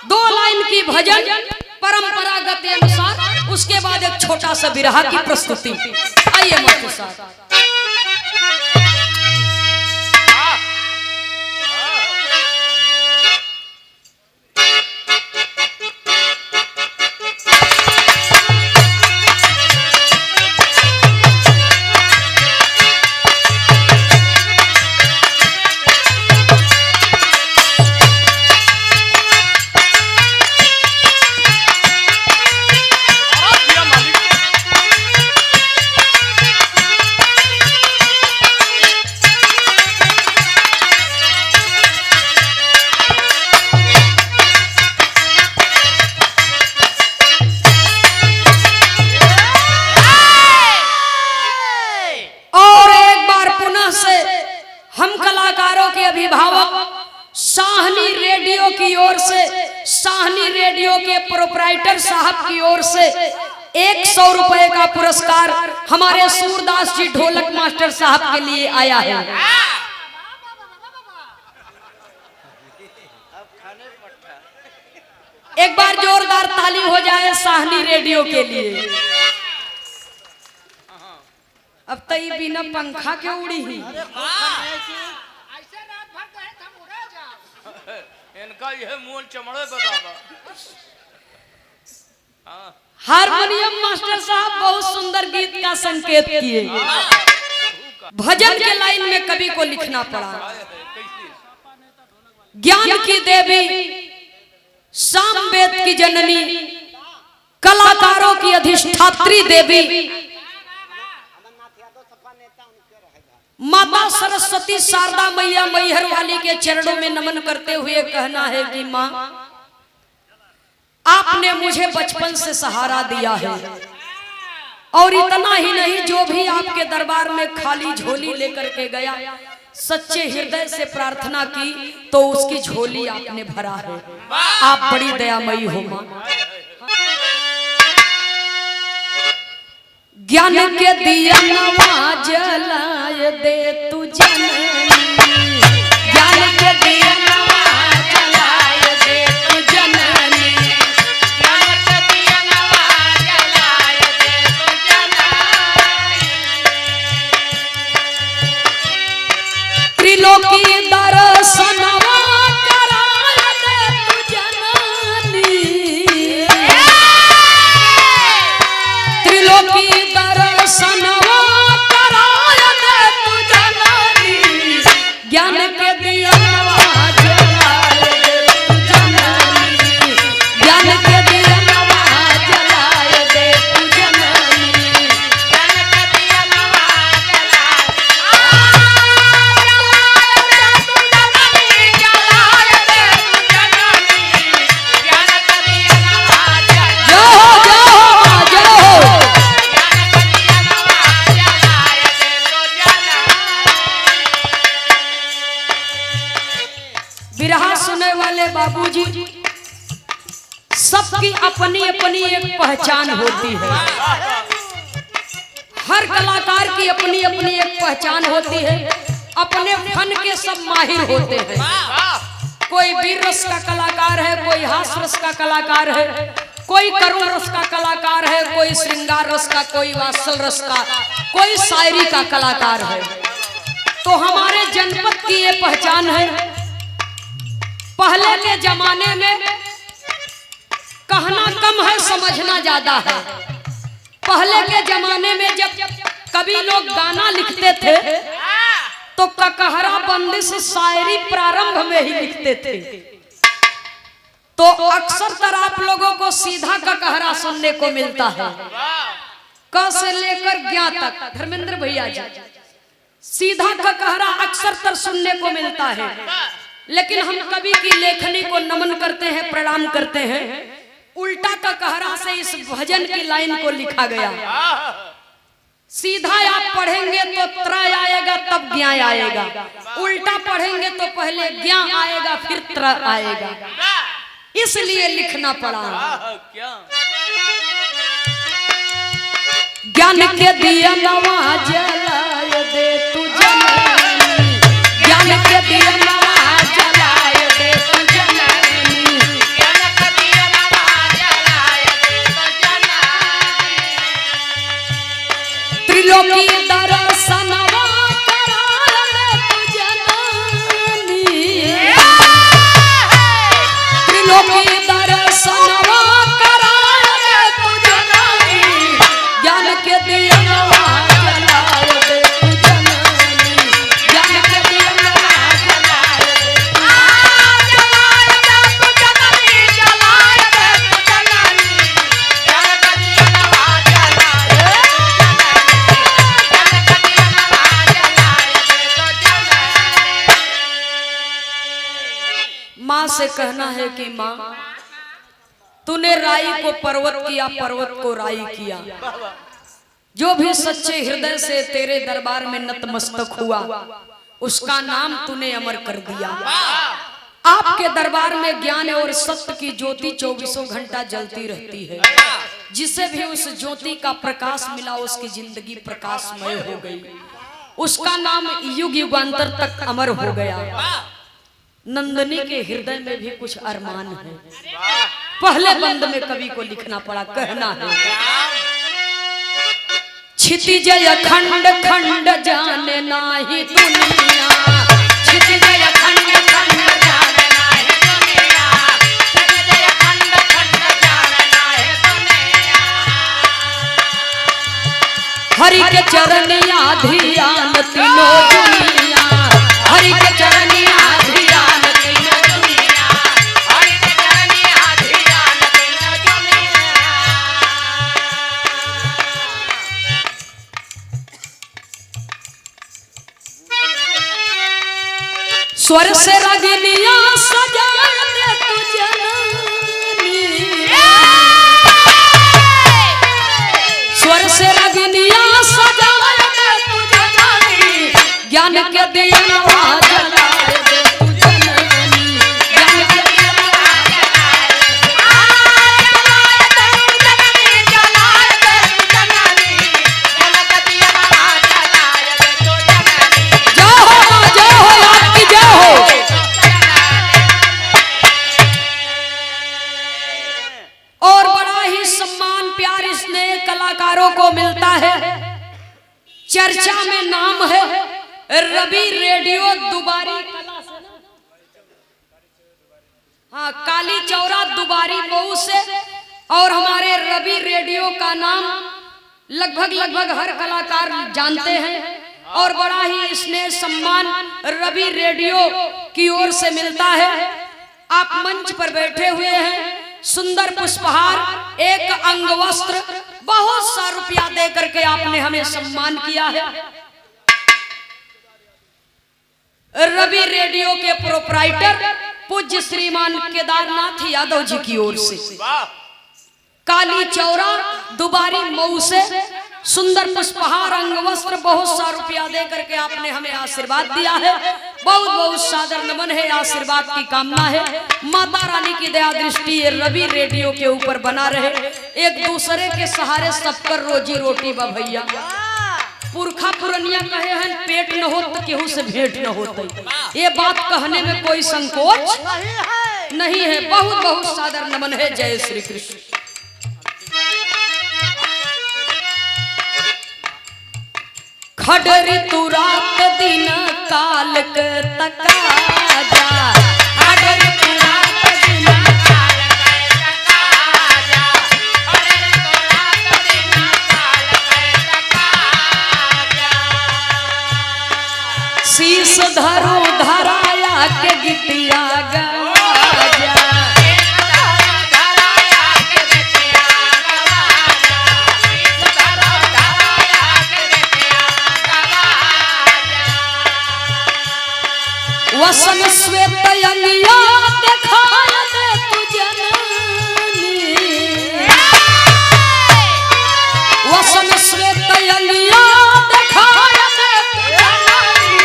2 line की भजन परंपरागत अनुसार, उसके बाद एक छोटा सा बिरहा की प्रस्तुति। आइए मास्टर साहब। साहनी रेडियो की ओर से, साहनी रेडियो के प्रोपराइटर साहब की ओर से 100 रुपए का पुरस्कार हमारे सूरदास जी ढोलक मास्टर साहब के लिए आया है। एक बार जोरदार ताली हो जाए साहनी रेडियो के लिए। अब तो ये बिना पंखा के उड़ी ही इनका यह मूल चमड़े बतावा। हारमोनियम मास्टर साहब बहुत सुंदर गीत का संकेत किए। भजन के लाइन में कवि को लिखना पड़ा। ज्ञान की देवी, सामवेद की जननी, कलाकारों की अधिष्ठात्री देवी माता सरस्वती शारदा मैया मैहर वाली के चरणों में नमन करते हुए कहना है कि माँ, आपने मुझे बचपन से सहारा दिया है, और इतना ही नहीं, जो भी आपके दरबार में खाली झोली लेकर के गया, सच्चे हृदय से प्रार्थना की तो उसकी झोली आपने भरा है। आप बड़ी दयामयी हो माँ। ज्ञान के दिया नवा जलाए दे तू जननी, ज्ञान के दिया नवा जलाए दे तू जननी, ज्ञान के दिया नवा जलाए दे तू जननी। त्रिलोकी दर्शनवा कराए दे तू जननी, त्रिलोकी दर्शनवा कराए दे तू जननी, ज्ञान के दिया नवा जलाए दे तू जननी, ज्ञान के दिया नवा जलाए दे तू जननी। ज्ञान के दिया नवा जलाए दे तू जननी, ज्ञान के दिया नवा जय हो, जय हो, जय हो। बिरहा सुने वाले बाबूजी, सबकी अपनी अपनी एक पहचान होती है। हर कलाकार की अपनी अपनी एक पहचान होती है। अपने फन के सब माहिर होते हैं। कोई वीर रस का कलाकार है, कोई हास रस का कलाकार है, कोई करुण रस का कलाकार है, कोई श्रृंगार रस का, कोई वात्सल रस का, कोई शायरी का कलाकार है। तो हमारे जनपद की ये पहचान है। पहले के जमाने में कहना कम है, समझना ज्यादा है। पहले के जमाने में जब कवि लोग गाना लिखते थे तो ककहरा बंदिश शायरी प्रारंभ में ही लिखते थे। तो अक्सर तर आप लोगों को सीधा ककहरा सुनने को मिलता है, क से लेकर ज्ञा तक। धर्मेंद्र भैया जी, सीधा ककहरा अक्सर तर सुनने को मिलता है। लेकिन हम कवि की लेखनी को नमन करते हैं, प्रणाम करते हैं। उल्टा ककहरा से इस भजन की लाइन को लिखा गया। सीधा आप पढ़ेंगे तो त्रय आएगा, तब ज्ञा आएगा। उल्टा पढ़ेंगे तो पहले ज्ञा आएगा, फिर त्र आएगा। इसलिए लिखना पड़ा। ज्ञान के दिया नवा जलाए दे तू जननी, ज्ञान के दिया नवा जलाए दे तू जननी, ज्ञान से कहना है कि माँ, तूने राई को पर्वत किया, पर्वत को राई किया। जो भी सच्चे हृदय से तेरे दरबार में नतमस्तक हुआ, उसका नाम तूने अमर कर दिया। आपके दरबार में ज्ञान और सत्य की ज्योति 24 घंटा जलती रहती है। जिसे भी उस ज्योति का प्रकाश मिला, उसकी जिंदगी प्रकाशमय हो गई। उसका नाम युग युगांतर तक अमर हो गया। नंदनी के हृदय में भी कुछ अरमान है। पहले बंद में कवि को लिखना पड़ा, कहना है क्षितिज अखंड खंड जाने नाही दुनिया, क्षितिज अखंड खंड जाने नाही दुनिया, क्षितिज अखंड खंड जाने नाही दुनिया। हरि के चरनिया ध्यान तीनों दुनिया, हरि के चरनिया ध्यान तीनों दुनिया, हरि के चरनिया ध्यान तीनों दुनिया। स्वर से रगनिया सजा दे तू जननी, स्वर से रगनिया सजा दे तू जननी, ज्ञान के दिया जला दे तू जननी, ज्ञान के दिया को मिलता है। चर्चा में नाम है रवि रेडियो दुबारी कला से, हाँ काली चौरा दुबारी मऊ से। और हमारे रवि रेडियो का नाम लगभग हर कलाकार जानते हैं। और बड़ा ही स्नेह सम्मान रवि रेडियो की ओर से मिलता है। आप मंच पर बैठे हुए हैं, सुंदर पुष्पहार, एक अंग वस्त्र, बहुत सा रुपया दे करके आपने हमें सम्मान किया है। रवि रेडियो के प्रोपराइटर पूज्य श्रीमान केदारनाथ यादव जी की ओर से, काली चौरा दुबारी मऊ से सुंदर पुष्पहार, अंग वस्त्र, बहुत सा रुपया दे करके आपने हमें आशीर्वाद दिया है। बहुत बहुत सादर नमन है, आशीर्वाद की कामना है। माता रानी की दया दृष्टि ये रवि रेडियो के ऊपर बना रहे। एक दूसरे के सहारे सबकर रोजी रोटी बा भैया। पुरखा पुरनिया कहे हैं पेट न हो तो केहू से भेंट न होते। ये बात कहने में कोई संकोच नहीं है। बहुत बहुत सादर नमन है। जय श्री कृष्ण। खडरी तू रात दिन काल के तकाजा, खडरी तू रात दिन काल के तकाजा, खडरी तू रात दिन काल के तकाजा। शीश धरो धराया के गिटिया गाजा, वसन श्वेत अंगिया दिखाय दे तू जननी, वसन श्वेत अंगिया दिखाय दे तू जननी,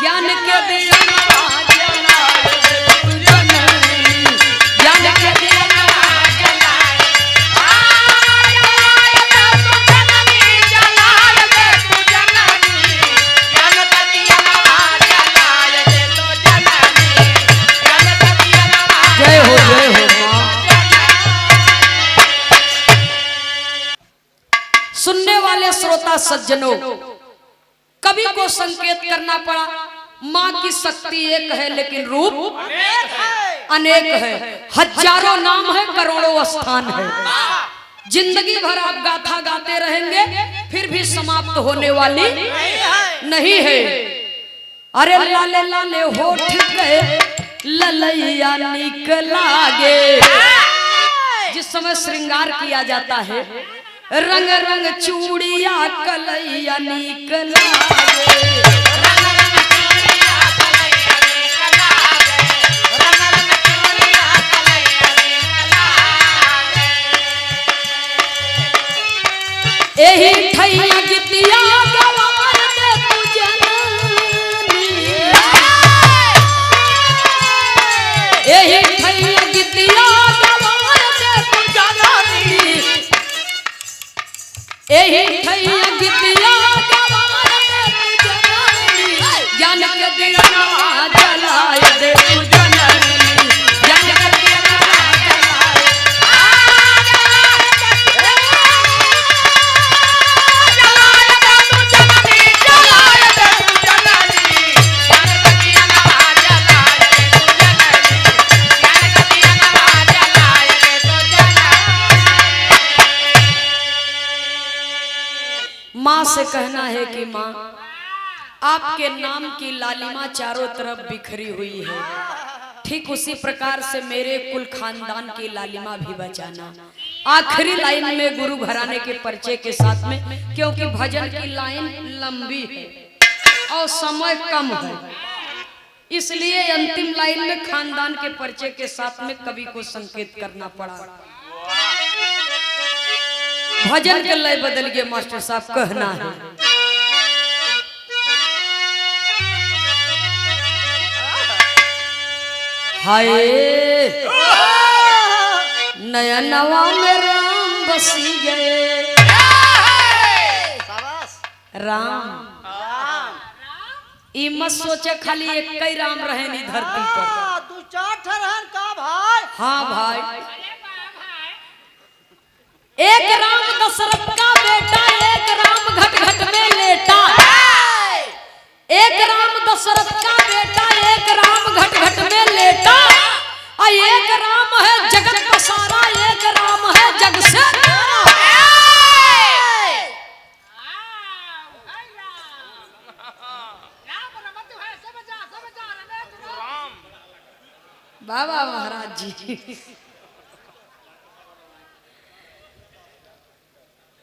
ज्ञान के दिया जला दे तू जननी, ज्ञान के दिया श्रोता सज्जनों, कवि को संकेत करना पड़ा। माँ की शक्ति एक है लेकिन रूप अनेक है। हजारों नाम है, करोड़ों स्थान है। जिंदगी भर आप गाथा गाते रहेंगे फिर भी समाप्त होने वाली नहीं है। अरे लाले लाले होठ के ललैया निकलागे, जिस समय श्रृंगार किया जाता है, रंग रंग चूड़िया कलैया निकलागे, से कहना है कि माँ आपके नाम की लालिमा चारों तरफ बिखरी हुई है, ठीक उसी प्रकार से मेरे कुल खानदान की लालिमा भी बचाना। आखिरी लाइन में गुरु घराने के परिचय के साथ में, क्योंकि भजन की लाइन लंबी है और समय कम है, इसलिए अंतिम लाइन में खानदान के परिचय के साथ में कवि को संकेत करना पड़ा। भजन के लय बदल गए मास्टर साहब, कहना है हाय नयनवा में राम बसी गए। राम ई मत सोचे खाली एक ही राम रहे नी धरती पर, तू चार ठहरन का भाई। हाँ भाई, एक राम दशरथ का बेटा, एक राम घट घट में लेटा। एक राम दशरथ का बेटा, एक राम घट घट में लेटा। और एक राम है जगत का सारा, एक राम है जग से बाबा महाराज जी।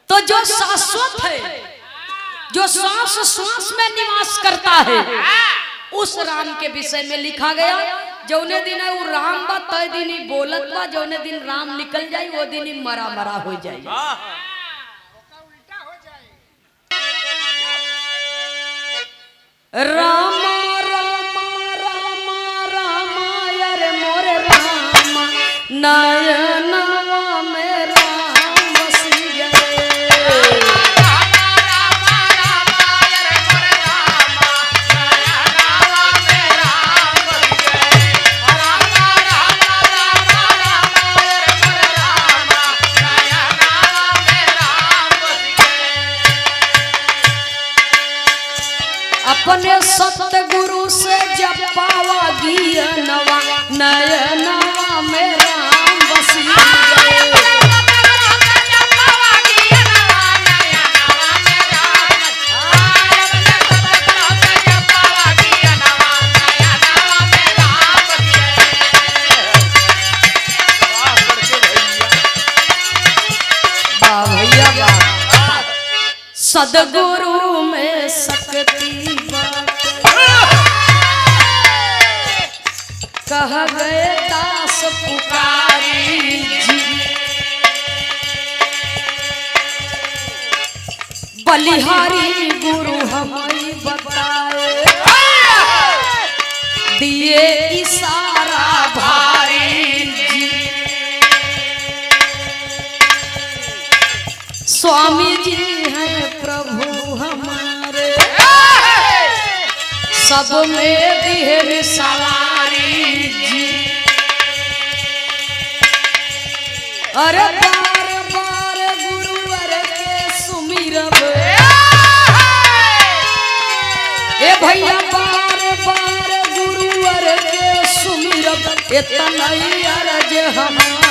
तो जो शाश्वत है, जो श्वास श्वास में निवास करता है, उस राम के विषय में लिखा गया। जौने दिन है वो राम बा तय दिन ही बोलत बा, जौने दिन राम निकल जाए वो दिन ही मरा मरा हो जाए। राम राम राम राम यारे मोरे राम नयनवा में राम बसी गए। अपने सतगुरु से जब पावा गियनवा नयनवा में राम बसी गए। वाह भैया वाह, सदगुरु में शक्ति कह गए दास पुकारी जी। बलिहारी गुरु हमें बताए, दिए इशारा भारी जी। स्वामी जी हैं प्रभु हमारे, सब में दिए सवारी जी। अरे बार बार गुरुवर के सुमिरब, ए भैया बार बार गुरुवर के सुमिरब, इतना ही अरज हमारा